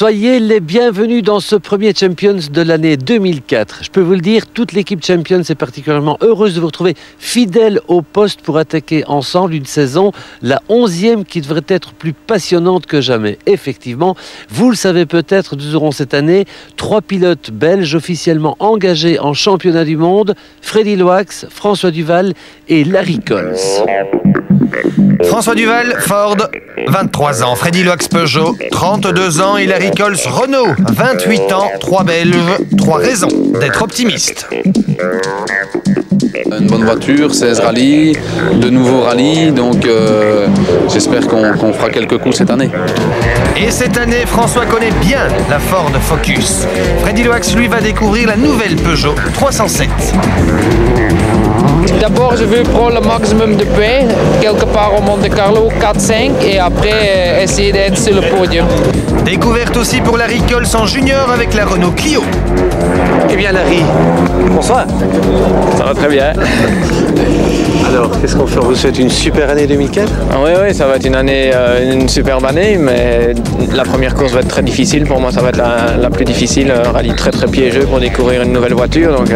Soyez les bienvenus dans ce premier Champions de l'année 2004. Je peux vous le dire, toute l'équipe Champions est particulièrement heureuse de vous retrouver fidèles au poste pour attaquer ensemble une saison, la 11e qui devrait être plus passionnante que jamais. Effectivement, vous le savez peut-être, nous aurons cette année 3 pilotes belges officiellement engagés en championnat du monde, Freddy Loax, François Duval et Larry Cols. François Duval, Ford, 23 ans. Freddy Loax, Peugeot, 32 ans. Et Larry Cols, Renault, 28 ans. 3 Belges, 3 raisons d'être optimiste. Une bonne voiture, 16 rallyes, de nouveaux rallyes, donc j'espère qu'on fera quelques coups cette année. Et cette année, François connaît bien la Ford Focus. Freddy Loax, lui, va découvrir la nouvelle Peugeot 307. D'abord, je veux prendre le maximum de points, quelque part au Monte Carlo, 4-5, et après essayer d'être sur le podium. Découverte aussi pour Larry Cols en junior avec la Renault Clio. Eh bien Larry, bonsoir. Ça va très bien. Alors, qu'est-ce qu'on fait? On vous souhaite une super année 2004? Oui, ça va être une année, une superbe année, mais la première course va être très difficile. Pour moi, ça va être la plus difficile, un rallye très piégeux pour découvrir une nouvelle voiture. Donc,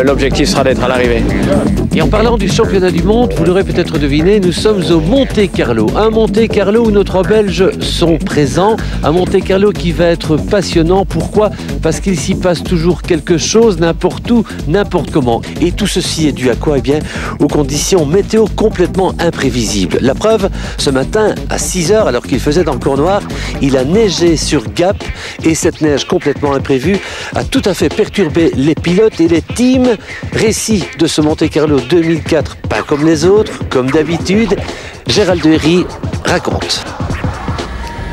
l'objectif sera d'être à l'arrivée. Et en parlant du championnat du monde, vous l'aurez peut-être deviné, nous sommes au Monte Carlo. Un Monte Carlo où nos 3 Belges sont présents. Un Monte Carlo qui va être passionnant. Pourquoi? Parce qu'il s'y passe toujours quelque chose, n'importe où, n'importe comment. Et tout ceci est dû à quoi? Eh bien, aux conditions météo complètement imprévisibles. La preuve, ce matin, à 6h, alors qu'il faisait encore noir, il a neigé sur Gap. Et cette neige complètement imprévue a tout à fait perturbé les pilotes et les teams. Récit de ce Monte Carlo 2004, pas comme les autres, comme d'habitude. Gérald Herry raconte.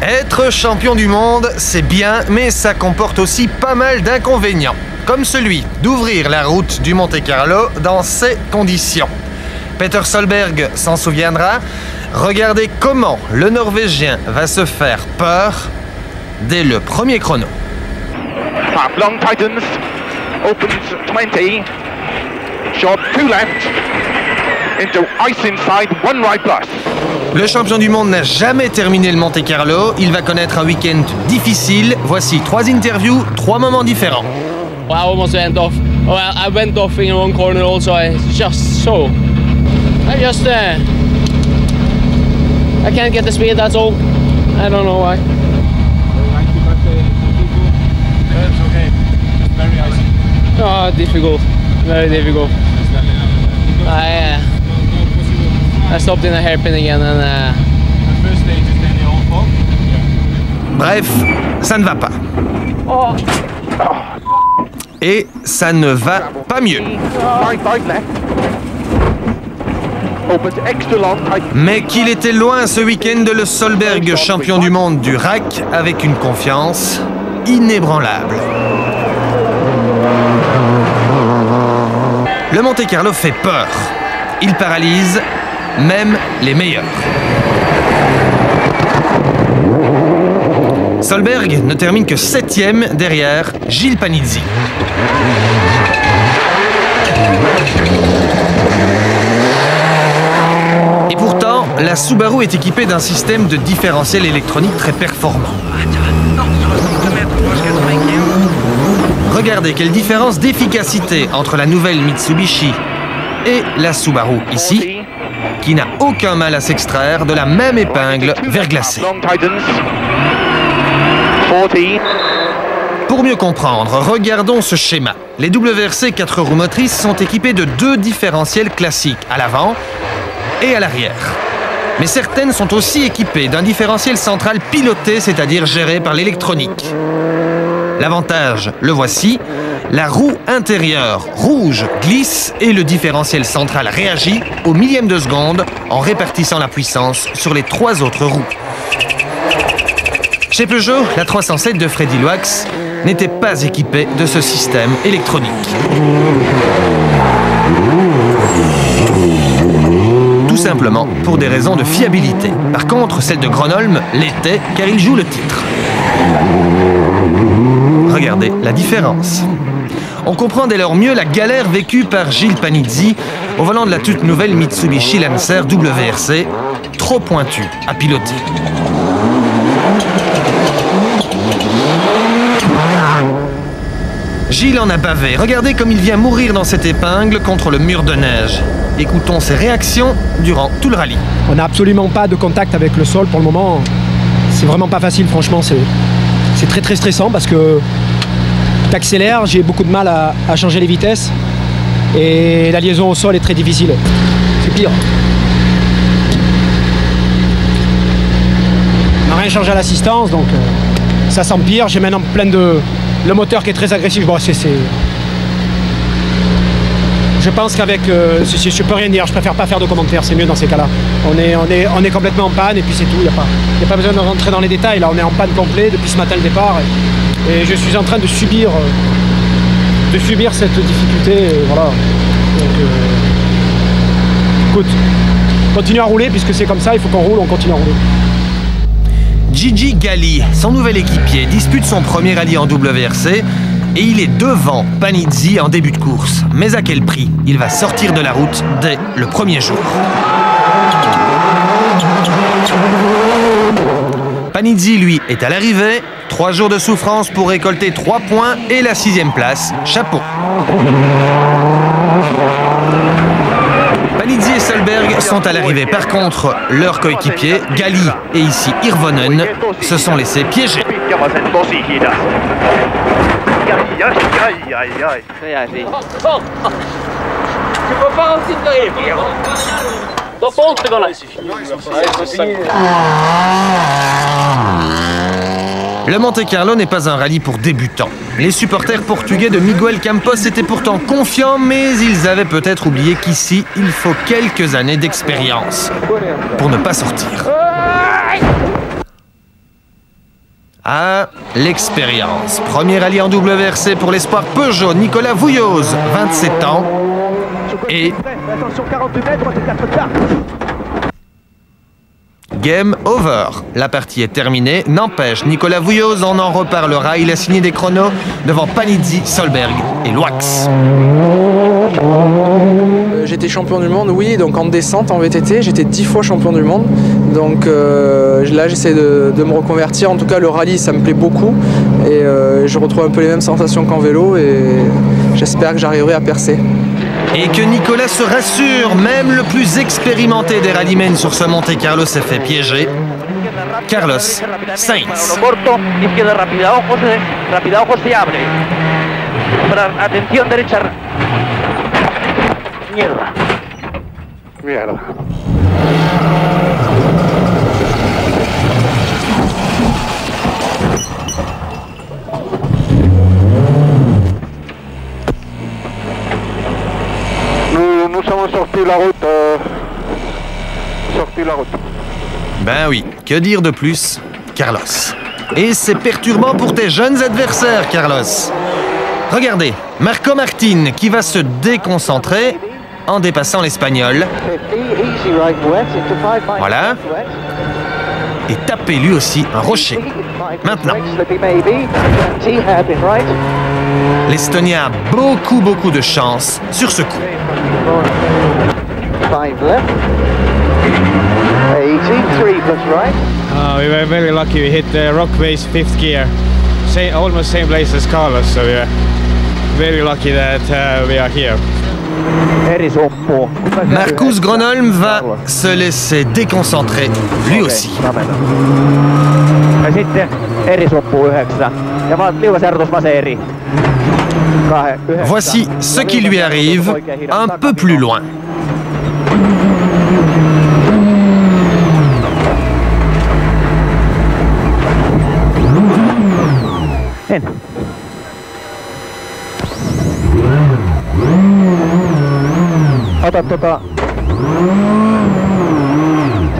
Être champion du monde, c'est bien, mais ça comporte aussi pas mal d'inconvénients. Comme celui d'ouvrir la route du Monte Carlo dans ces conditions. Peter Solberg s'en souviendra. Regardez comment le Norvégien va se faire peur dès le premier chrono. Long tightens, opens 20, short 2 left, into ice inside, 1 right plus. Le champion du monde n'a jamais terminé le Monte Carlo. Il va connaître un week-end difficile. Voici 3 interviews, 3 moments différents. Well, I almost went off. Well, I went off in one corner also. I can't get the speed, that's all. I don't know why. It's okay. It's very icy. Oh, difficult. Very difficult. I stopped in a hairpin again and The first stage is then the whole fog. Yeah. Bref, ça ne va pas. Et ça ne va pas mieux. Right left. Opens extra long, tight. Mais qu'il était loin ce week-end de le Solberg, champion du monde du rack, avec une confiance inébranlable. Le Monte Carlo fait peur. Il paralyse même les meilleurs. Solberg ne termine que 7e derrière Gilles Panizzi. Et pourtant, la Subaru est équipée d'un système de différentiel électronique très performant. Regardez quelle différence d'efficacité entre la nouvelle Mitsubishi et la Subaru ici, qui n'a aucun mal à s'extraire de la même épingle verglacée. Long tightens. 40. Pour mieux comprendre, regardons ce schéma. Les WRC 4 roues motrices sont équipées de 2 différentiels classiques, à l'avant et à l'arrière. Mais certaines sont aussi équipées d'un différentiel central piloté, c'est-à-dire géré par l'électronique. L'avantage, le voici, la roue intérieure rouge glisse et le différentiel central réagit au millième de seconde en répartissant la puissance sur les 3 autres roues. Chez Peugeot, la 307 de Freddy Loax n'était pas équipée de ce système électronique. Tout simplement pour des raisons de fiabilité. Par contre, celle de Gronholm l'était car il joue le titre. Regardez la différence. On comprend dès lors mieux la galère vécue par Gilles Panizzi au volant de la toute nouvelle Mitsubishi Lancer WRC, trop pointue à piloter. Gilles en a bavé. Regardez comme il vient mourir dans cette épingle contre le mur de neige. Écoutons ses réactions durant tout le rallye. On n'a absolument pas de contact avec le sol pour le moment. C'est vraiment pas facile, franchement. C'est très très stressant parce que t'accélères, j'ai beaucoup de mal à changer les vitesses. Et la liaison au sol est très difficile. C'est pire. On n'a rien changé à l'assistance, donc ça s'empire. J'ai maintenant plein de... Le moteur qui est très agressif. Bon, Je pense qu'avec... je peux rien dire, je préfère pas faire de commentaires, c'est mieux dans ces cas-là. On est complètement en panne et puis c'est tout. Il n'y a pas besoin de rentrer dans les détails. Là, on est en panne complet depuis ce matin le départ. Et je suis en train de subir cette difficulté. Et voilà. Donc, écoute, continue à rouler puisque c'est comme ça, il faut qu'on roule, on continue à rouler. Gigi Galli, son nouvel équipier, dispute son premier rallye en WRC et il est devant Panizzi en début de course. Mais à quel prix? Il va sortir de la route dès le premier jour. Panizzi, lui, est à l'arrivée. 3 jours de souffrance pour récolter 3 points et la 6e place. Chapeau. Panizzi et Solberg sont à l'arrivée. Par contre, leurs coéquipiers, Galli et ici Hirvonen, se sont laissés piéger. Le Monte-Carlo n'est pas un rallye pour débutants. Les supporters portugais de Miguel Campos étaient pourtant confiants, mais ils avaient peut-être oublié qu'ici, il faut quelques années d'expérience pour ne pas sortir. Ah, l'expérience. Premier rallye en WRC pour l'espoir Peugeot, Nicolas Vouilloz, 27 ans. Et... Game over. La partie est terminée. N'empêche, Nicolas Vouilloz, on en reparlera. Il a signé des chronos devant Panizzi, Solberg et Loax. J'étais champion du monde, oui, donc en descente, en VTT. J'étais 10 fois champion du monde. Donc là, j'essaie de me reconvertir. En tout cas, le rallye, ça me plaît beaucoup. Et je retrouve un peu les mêmes sensations qu'en vélo. Et j'espère que j'arriverai à percer. Et que Nicolas se rassure, même le plus expérimenté des rallymen sur ce Monte-Carlo s'est fait piéger. Carlos Sainz. Nous sommes sortis la route. Ben oui, que dire de plus, Carlos. Et c'est perturbant pour tes jeunes adversaires, Carlos. Regardez, Marco Martin qui va se déconcentrer en dépassant l'Espagnol. Voilà. Et taper lui aussi un rocher. Maintenant. L'Estonien a beaucoup de chance sur ce coup. We were very lucky. We hit the rock base 5th gear, almost same place as Carlos. So we are very lucky that we are here. Marcus Gronholm va se laisser déconcentrer lui aussi. Voici ce qui lui arrive un peu plus loin.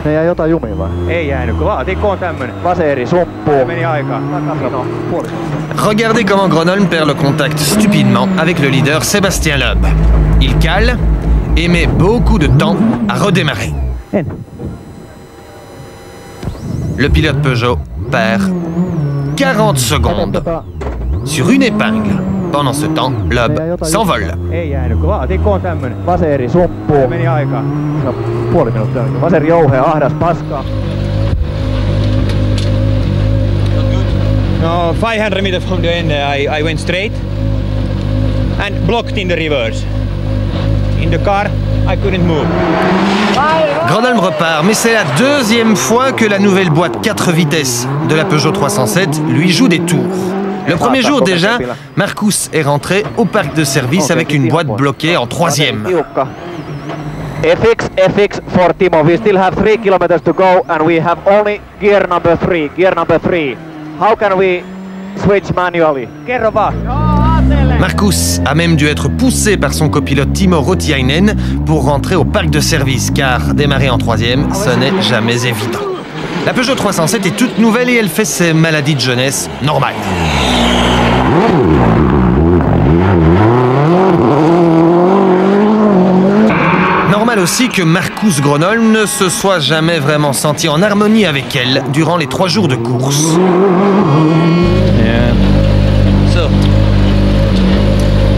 Ne jäi jotain jumiin vai? Ei jäänyt, kun laatikko on tämmönen. Vaseri suppuu. Meni aikaa. Regardez comment Gronholm perd le contact stupidement avec le leader Sébastien Loeb. Il cale et met beaucoup de temps à redémarrer. Le pilote Peugeot perd 40 secondes sur une épingle. Pendant ce temps, Loeb s'envole. Ei jäänyt, kun laatikko on tämmönen. Vaseri suppuu. Meni aikaa. Puoli minuuttia. Vaseri jouhea, ahdas paska. No, 500 meters from the end, I went straight. and blocked in the reverse. In the car, I couldn't move. Gronholm repart, mais c'est la deuxième fois que la nouvelle boîte 4 vitesses de la Peugeot 307 lui joue des tours. Le premier jour déjà, Marcus est rentré au parc de service avec une boîte bloquée en troisième. FX for Timo. We still have 3 kilometers to go and we have only gear number 3. How can we switch manually? Kerro vaan. Marcus a même dû être poussé par son copilote Timo Rotiainen pour rentrer au parc de service, car démarrer en troisième, ce n'est jamais évident. La Peugeot 307 est toute nouvelle et elle fait ses maladies de jeunesse normales. Normal aussi que Marcus Gronholm ne se soit jamais vraiment senti en harmonie avec elle durant les 3 jours de course. Yeah. So,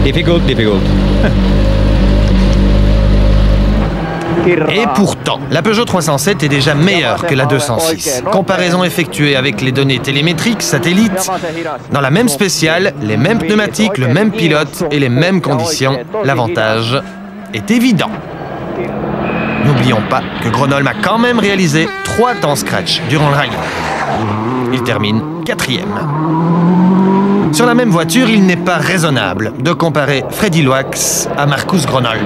difficult. Et pourtant, la Peugeot 307 est déjà meilleure que la 206. Comparaison effectuée avec les données télémétriques, satellites. Dans la même spéciale, les mêmes pneumatiques, le même pilote et les mêmes conditions, l'avantage est évident. N'oublions pas que Gronholm a quand même réalisé 3 temps scratch durant le rallye. Il termine 4e. Sur la même voiture, il n'est pas raisonnable de comparer Freddy Loax à Marcus Gronholm.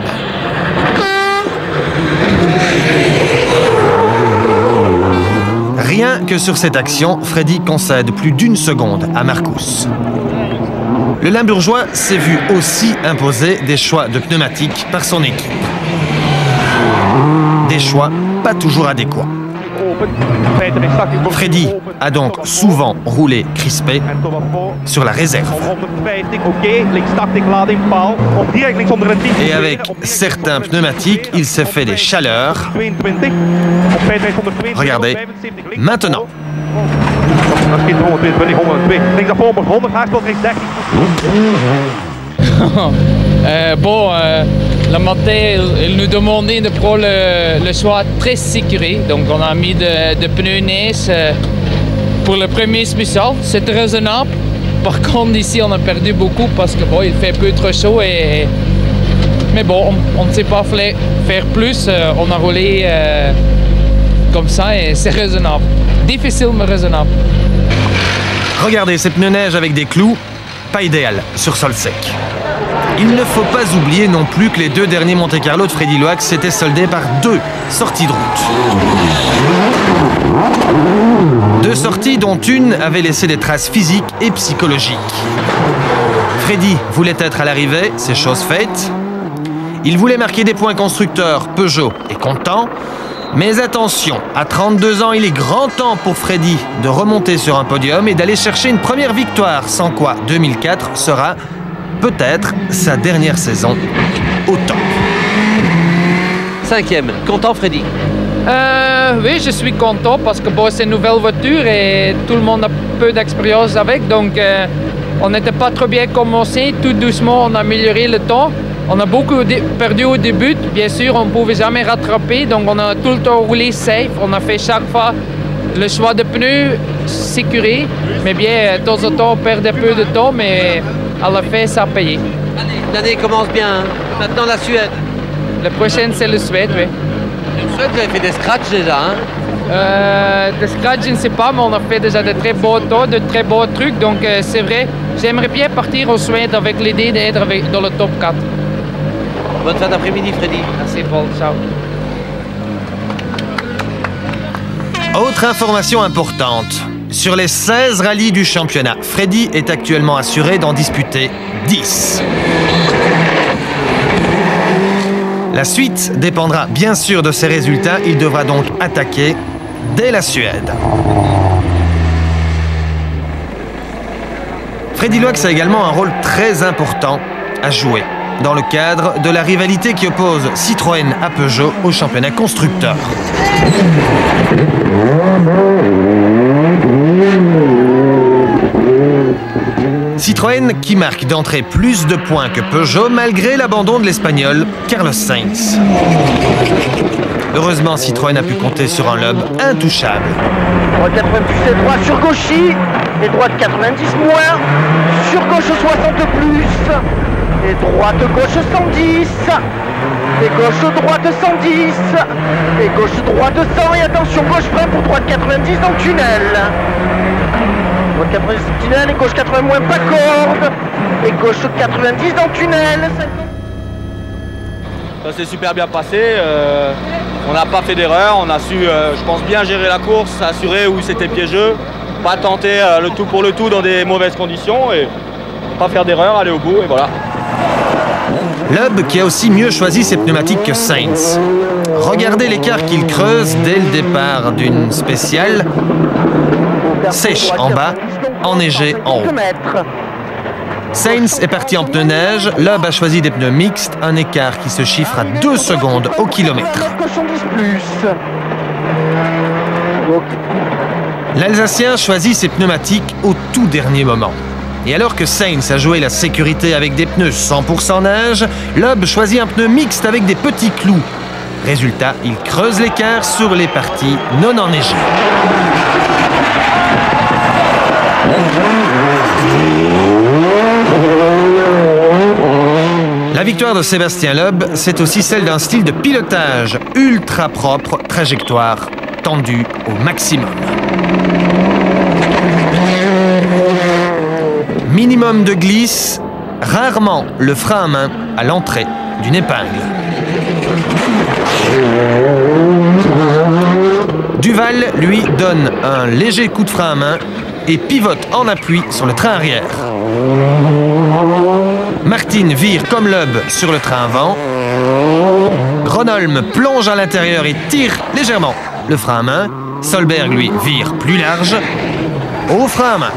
Rien que sur cette action, Freddy concède plus d'1 seconde à Marcus. Le Limbourgeois s'est vu aussi imposer des choix de pneumatiques par son équipe. Des choix pas toujours adéquats. Freddy a donc souvent roulé crispé sur la réserve. Et avec certains pneumatiques, il s'est fait des chaleurs. Regardez, maintenant. Le matin, il nous demandait de prendre le choix très sécurisé. Donc, on a mis de pneus neige pour le premier spécial. C'est raisonnable. Par contre, ici, on a perdu beaucoup parce que il fait un peu trop chaud. Mais bon, on ne sait pas faire plus. On a roulé comme ça et c'est raisonnable. Difficile, mais raisonnable. Regardez, ces pneus neige avec des clous, pas idéal sur sol sec. Il ne faut pas oublier non plus que les 2 derniers Monte-Carlo de Freddy Loax s'étaient soldés par 2 sorties de route. 2 sorties dont une avait laissé des traces physiques et psychologiques. Freddy voulait être à l'arrivée, c'est chose faite. Il voulait marquer des points constructeurs, Peugeot est content. Mais attention, à 32 ans, il est grand temps pour Freddy de remonter sur un podium et d'aller chercher une première victoire, sans quoi 2004 sera peut-être sa dernière saison au top. 5e, content Freddy? Oui, je suis content parce que c'est une nouvelle voiture et tout le monde a peu d'expérience avec. Donc, on n'était pas trop bien commencé. Tout doucement, on a amélioré le temps. On a beaucoup perdu au début. Bien sûr, on ne pouvait jamais rattraper. Donc, on a tout le temps roulé safe. On a fait chaque fois le choix de pneus sécurisé. Mais bien, de temps en temps, on perd un peu de temps. Mais à la fin, ça a payé. L'année commence bien. Hein. Maintenant, la Suède. La prochaine, c'est le Suède, oui. Le Suède, vous avez fait des scratchs déjà, hein? Des scratchs, je ne sais pas, mais on a fait déjà de très beaux temps, de très beaux trucs. Donc, c'est vrai, j'aimerais bien partir au Suède avec l'idée d'être dans le top 4. Bonne fin d'après-midi, Freddy. Merci, Paul. Ciao. Autre information importante. Sur les 16 rallyes du championnat, Freddy est actuellement assuré d'en disputer 10. La suite dépendra bien sûr de ses résultats. Il devra donc attaquer dès la Suède. Freddy Loax a également un rôle très important à jouer dans le cadre de la rivalité qui oppose Citroën à Peugeot au championnat constructeur. Citroën qui marque d'entrée plus de points que Peugeot malgré l'abandon de l'Espagnol Carlos Sainz. Heureusement, Citroën a pu compter sur un lob intouchable. 90 c'est droit sur gauchy, et droite 90 moins, sur gauche 60 plus. Et droite-gauche 110. Et gauche-droite 110. Et gauche-droite 100. Et attention, gauche frein pour droite 90 dans le tunnel. Droite 90 dans le tunnel. Et gauche 80 moins pas corde. Et gauche 90 dans le tunnel. Ça s'est super bien passé. On n'a pas fait d'erreur. On a su, je pense, bien gérer la course, assurer où c'était piégeux. Pas tenter le tout pour le tout dans des mauvaises conditions. Et pas faire d'erreur, aller au bout. Et voilà. Loeb qui a aussi mieux choisi ses pneumatiques que Sainz. Regardez l'écart qu'il creuse dès le départ d'une spéciale. Sèche en bas, enneigé en haut. Sainz est parti en pneus neige, Loeb a choisi des pneus mixtes, un écart qui se chiffre à 2 secondes au kilomètre. L'Alsacien choisit ses pneumatiques au tout dernier moment. Et alors que Sainz a joué la sécurité avec des pneus 100% neige, Loeb choisit un pneu mixte avec des petits clous. Résultat, il creuse l'écart sur les parties non enneigées. La victoire de Sébastien Loeb, c'est aussi celle d'un style de pilotage ultra propre, trajectoire tendue au maximum. Minimum de glisse, rarement le frein à main à l'entrée d'une épingle. Duval, lui, donne un léger coup de frein à main et pivote en appui sur le train arrière. Martin vire comme Loeb sur le train avant. Gronholm plonge à l'intérieur et tire légèrement le frein à main. Solberg, lui, vire plus large au frein à main.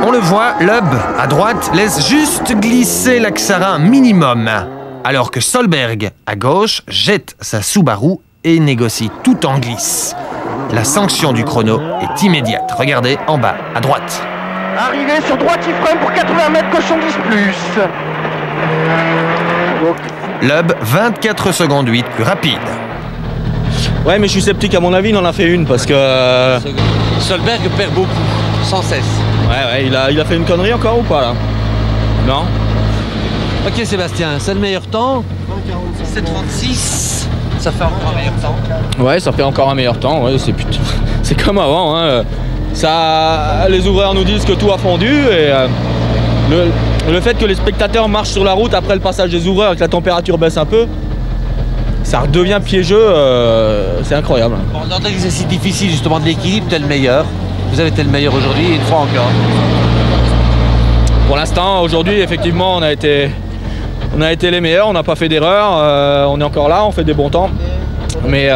On le voit, Loeb, à droite, laisse juste glisser l'axara un minimum, alors que Solberg, à gauche, jette sa Subaru et négocie tout en glisse. La sanction du chrono est immédiate. Regardez en bas, à droite. Arrivé sur droite, il freine pour 80 mètres, cochon 10 plus. Loeb, 24 secondes 8, plus rapide. Ouais, mais je suis sceptique, à mon avis, il en a fait une parce que... Solberg perd beaucoup, sans cesse. Ouais, il a fait une connerie encore ou pas là? Non? Ok Sébastien, c'est le meilleur temps. 7,36. Ça fait encore un meilleur temps. Ouais, ça fait encore un meilleur temps, ouais, c'est comme avant. Hein. Les ouvreurs nous disent que tout a fondu et le fait que les spectateurs marchent sur la route après le passage des ouvreurs et que la température baisse un peu, ça redevient piégeux, c'est incroyable. Bon, dans un exercice difficile justement de l'équilibre, t'es le meilleur. Vous avez été le meilleur aujourd'hui, une fois encore. Pour l'instant, aujourd'hui, effectivement, on a été les meilleurs, on n'a pas fait d'erreur, on est encore là, on fait des bons temps. Mais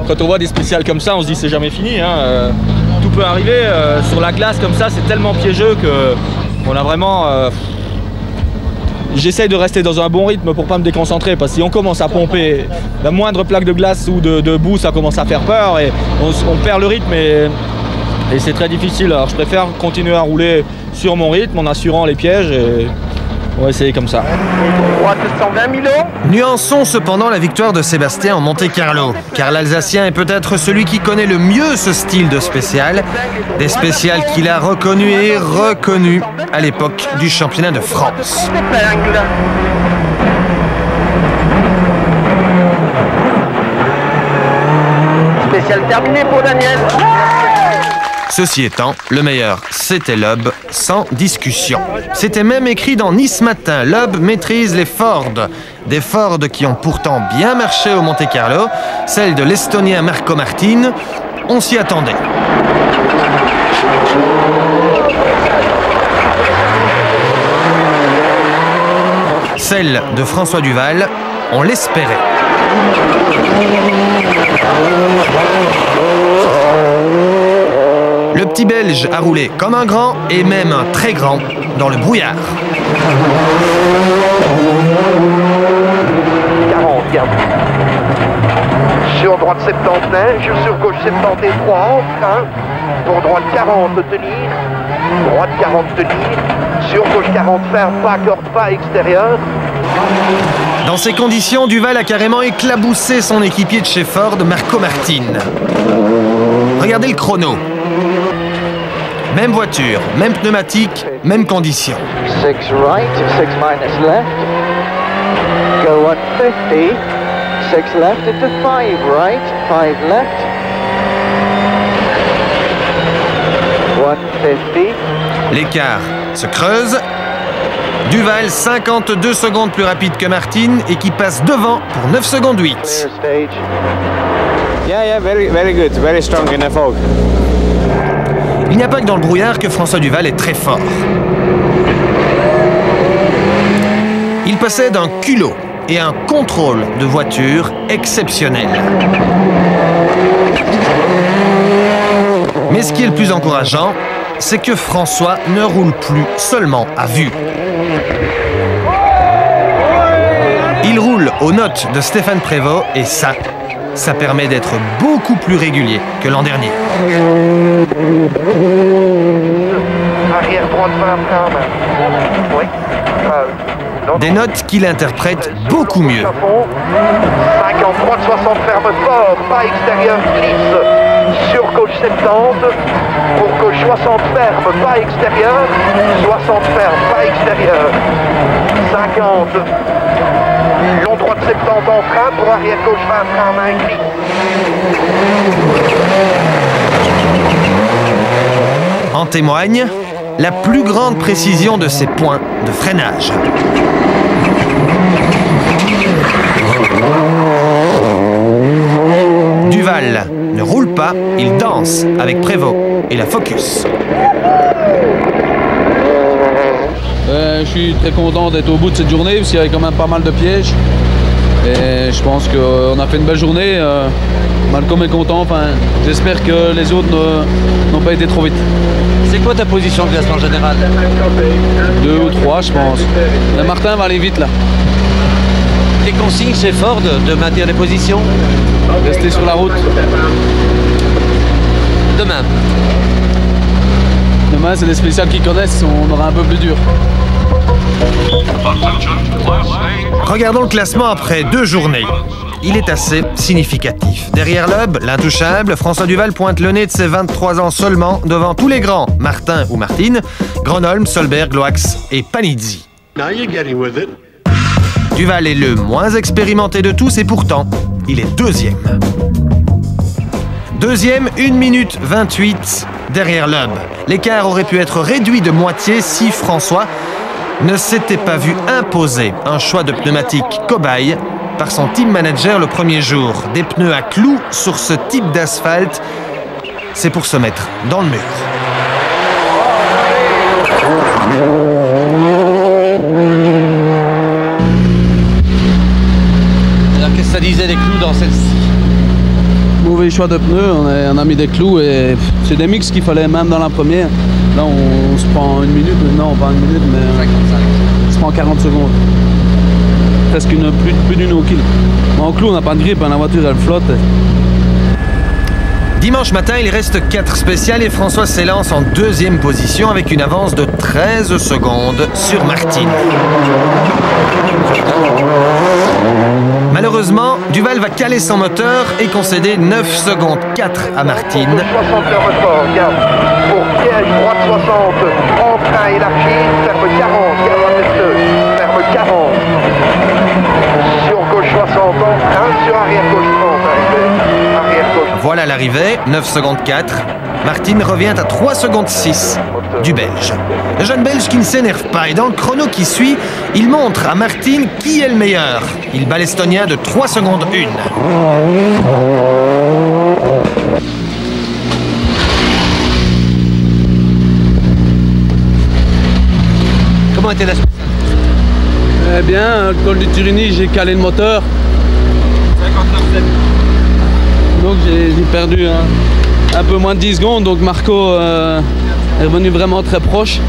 quand on voit des spéciales comme ça, on se dit c'est jamais fini. Hein, tout peut arriver, sur la glace comme ça, c'est tellement piégeux qu'on a vraiment... J'essaye de rester dans un bon rythme pour pas me déconcentrer, parce que si on commence à pomper la moindre plaque de glace ou de boue, ça commence à faire peur et on perd le rythme et c'est très difficile. Alors je préfère continuer à rouler sur mon rythme en assurant les pièges et on va essayer comme ça. Droite 120 Milo. Nuançons cependant la victoire de Sébastien en Monte-Carlo, car l'Alsacien est peut-être celui qui connaît le mieux ce style de spécial, des spéciales qu'il a reconnues et reconnues à l'époque du championnat de France. Spécial terminé pour Daniel. Ceci étant, le meilleur, c'était Loeb, sans discussion. C'était même écrit dans Nice Matin. Loeb maîtrise les Ford. Des Ford qui ont pourtant bien marché au Monte-Carlo, celle de l'Estonien Marco Martin. On s'y attendait. Celle de François Duval, on l'espérait. Le petit Belge a roulé comme un grand et même un très grand dans le brouillard. 40, sur droite 70 neige, sur gauche 73 en frein, pour droite 40 tenir, droite 40 tenir, sur gauche 40 ferme, pas corde, pas extérieur. Dans ces conditions, Duval a carrément éclaboussé son équipier de chez Ford, Marco Martin. Regardez le chrono. Même voiture, même pneumatique, même conditions. 6 right, 6 minus left. Go 150. 6 left into 5 right, 5 left. 150. L'écart se creuse. Duval, 52 secondes plus rapide que Martin et qui passe devant pour 9 secondes 8. Yeah, very good, very strong in the fog. Il n'y a pas que dans le brouillard que François Duval est très fort. Il possède un culot et un contrôle de voiture exceptionnel. Mais ce qui est le plus encourageant, c'est que François ne roule plus seulement à vue. Il roule aux notes de Stéphane Prévost et ça permet d'être beaucoup plus régulier que l'an dernier. Arrière droite, frein. Oui. Des notes qu'il interprète beaucoup mieux. 50, droite 60, ferme fort, pas extérieur, glisse. Sur gauche 70, pour gauche 60, ferme, pas extérieur. 60, ferme, pas extérieur. 50. Long droite 70 en frein, pour arrière gauche 20, frein en main, glisse. En témoigne la plus grande précision de ses points de freinage. Duval ne roule pas, il danse avec Prévost et la Focus. Je suis très content d'être au bout de cette journée parce qu'il y avait quand même pas mal de pièges. Et je pense qu'on a fait une belle journée. Malcolm est content. Enfin, j'espère que les autres n'ont pas été trop vite. C'est quoi ta position de classement général? 2 ou 3, je pense. Mais Martin va aller vite là. Les consignes chez Ford de maintenir les positions? Rester sur la route. Demain. Demain, c'est des spéciales qui connaissent, on aura un peu plus dur. Regardons le classement après 2 journées. Il est assez significatif. Derrière Loeb, l'intouchable, François Duval pointe le nez de ses 23 ans seulement devant tous les grands, Martin ou Martine, Gronholm, Solberg, Loax et Panizzi. Duval est le moins expérimenté de tous et pourtant, il est deuxième. Deuxième, 1 minute 28 derrière Loeb. L'écart aurait pu être réduit de moitié si François ne s'était pas vu imposer un choix de pneumatique cobaye par son team manager le premier jour. Des pneus à clous sur ce type d'asphalte, c'est pour se mettre dans le mur. Alors qu'est-ce que ça disait des clous dans celle-ci? Mauvais choix de pneus, on a mis des clous et c'est des mix qu'il fallait même dans la première. Là on se prend 1 minute, non pas 1 minute mais 55. On se prend 40 secondes. Presque plus d'une au kill. Mais en clou on n'a pas de grippe, la voiture elle flotte. Dimanche matin, il reste 4 spéciales et François s'élance en deuxième position avec une avance de 13 secondes sur Martine. Malheureusement, Duval va caler son moteur et concéder 9 secondes 4 à Martine. 60 ferme fort, garde. Pour piège, droite 60, emprunt élargi, ferme 40, garde à tête 2, ferme 40. Sur gauche 60, emprunt, sur arrière gauche 30, arrière gauche. Voilà l'arrivée, 9 secondes 4. Martine revient à 3 secondes 6 du Belge. Le jeune Belge qui ne s'énerve pas et dans le chrono qui suit, il montre à Martine qui est le meilleur. Il bat l'Estonien de 3 secondes 1. Comment était la... Eh bien, le col du Turini, j'ai calé le moteur. 59,7. Donc j'ai perdu un peu moins de 10 secondes, donc Marco est revenu vraiment très proche.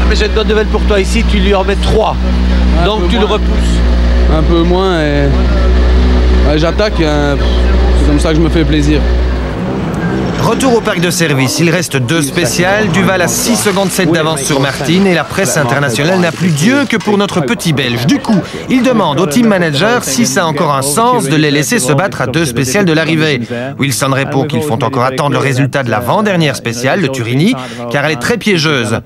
Mais j'ai une bonne nouvelle pour toi ici, tu lui en mets 3. Donc tu le repousses. Un peu moins et ouais, j'attaque, c'est comme ça que je me fais plaisir. Retour au parc de service, il reste 2 spéciales. Duval a 6 secondes 7 d'avance sur Martin et la presse internationale n'a plus Dieu que pour notre petit Belge. Du coup, il demande au team manager si ça a encore un sens de les laisser se battre à 2 spéciales de l'arrivée. Wilson répond qu'ils font encore attendre le résultat de l'avant-dernière spéciale, le Turini, car elle est très piégeuse.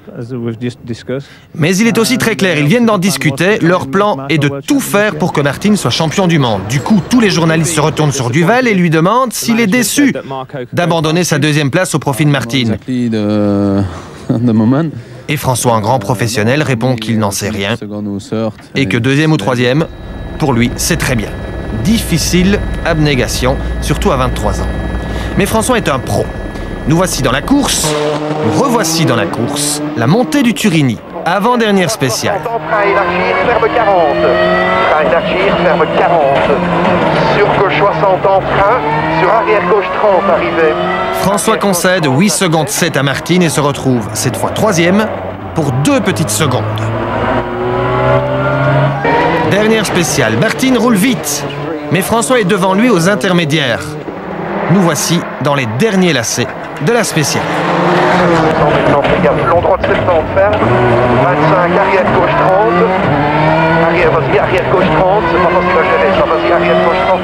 Mais il est aussi très clair, ils viennent d'en discuter, leur plan est de tout faire pour que Martin soit champion du monde. Du coup, tous les journalistes se retournent sur Duval et lui demandent s'il est déçu d'abandonner sa 2e place au profit de Martin. Et François, un grand professionnel, répond qu'il n'en sait rien et que 2e ou 3e, pour lui, c'est très bien. Difficile abnégation, surtout à 23 ans. Mais François est un pro. Nous voici dans la course, nous revoici dans la course, la montée du Turini, avant-dernière spéciale. Frein élargir, ferme 40. Frein élargir, ferme 40. Sur gauche 60 en frein, sur arrière gauche 30 arrivé. François concède 8 secondes 7 à Martin et se retrouve cette fois 3e pour 2 petites secondes. Dernière spéciale, Martin roule vite, mais François est devant lui aux intermédiaires. Nous voici dans les derniers lacets de la spéciale. Long droit de 70, ferme. 25, arrière gauche 30. Arrière, vas-y, arrière gauche 30. C'est pas facile à gérer, ça, vas-y, arrière gauche 30.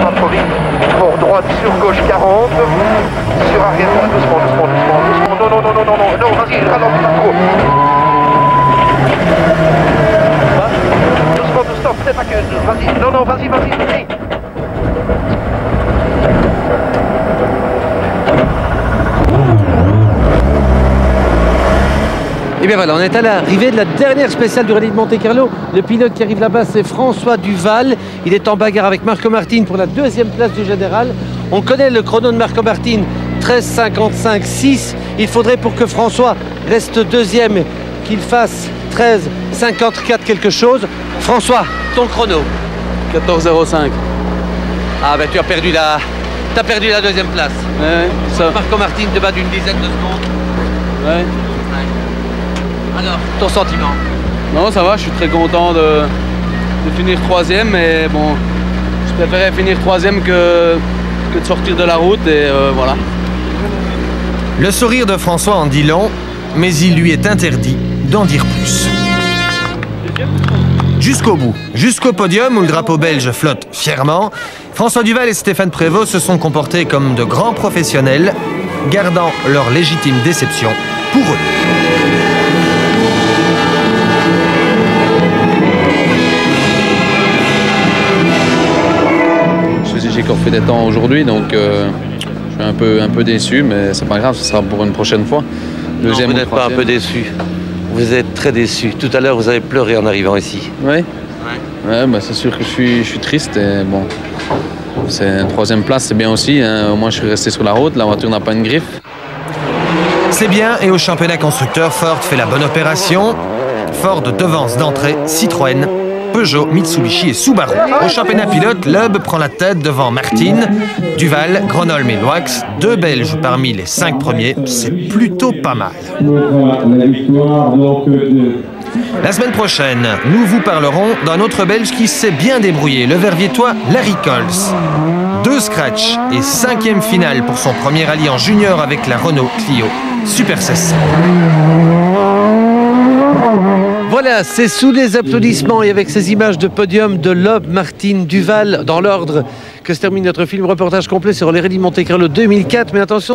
Pas trop vite. Pour droite sur gauche 40. Sur arrière, doucement. Non, vas-y, ralentis pas trop. Doucement, c'est pas que. Vas-y, non, vas-y. Et bien voilà, on est à l'arrivée de la dernière spéciale du rallye de Monte-Carlo. Le pilote qui arrive là-bas, c'est François Duval. Il est en bagarre avec Marco Martin pour la 2e place du général. On connaît le chrono de Marco Martin, 13,55,6. Il faudrait pour que François reste 2e, qu'il fasse 13,54 quelque chose. François, ton chrono? 14,05. Ah ben tu as perdu la 2e place. Ouais, ça. Marco Martin te bat d'une dizaine de secondes. Ouais. Alors, ton sentiment? Non, ça va, je suis très content de finir 3e, mais bon, je préférais finir 3e que de sortir de la route, et voilà. Le sourire de François en dit long, mais il lui est interdit d'en dire plus. Jusqu'au bout, jusqu'au podium où le drapeau belge flotte fièrement, François Duval et Stéphane Prévost se sont comportés comme de grands professionnels, gardant leur légitime déception pour eux. J'ai encore fait des temps aujourd'hui, donc je suis un peu déçu, mais c'est pas grave, ce sera pour une prochaine fois. Non, vous n'êtes pas un peu déçu. Vous êtes très déçu. Tout à l'heure, vous avez pleuré en arrivant ici. Oui. Ouais, bah, c'est sûr que je suis triste. Et bon, c'est une 3e place, c'est bien aussi. Hein. Au moins, je suis resté sur la route. La voiture n'a pas une griffe. C'est bien, et au championnat constructeur, Ford fait la bonne opération. Ford devance d'entrée Citroën, Peugeot, Mitsubishi et Subaru. Au championnat pilote, Loeb prend la tête devant Martin, Duval, Gronholm et Loax, 2 Belges parmi les 5 premiers. C'est plutôt pas mal. La semaine prochaine, nous vous parlerons d'un autre Belge qui s'est bien débrouillé, le Verviétois Larry Coles. 2 scratchs et 5e finale pour son premier rallye en junior avec la Renault Clio Super 16. Voilà, c'est sous les applaudissements et avec ces images de podium de Loeb, Martin, Duval, dans l'ordre que se termine notre film reportage complet sur les rallyes Monte-Carlo 2004. Mais attention,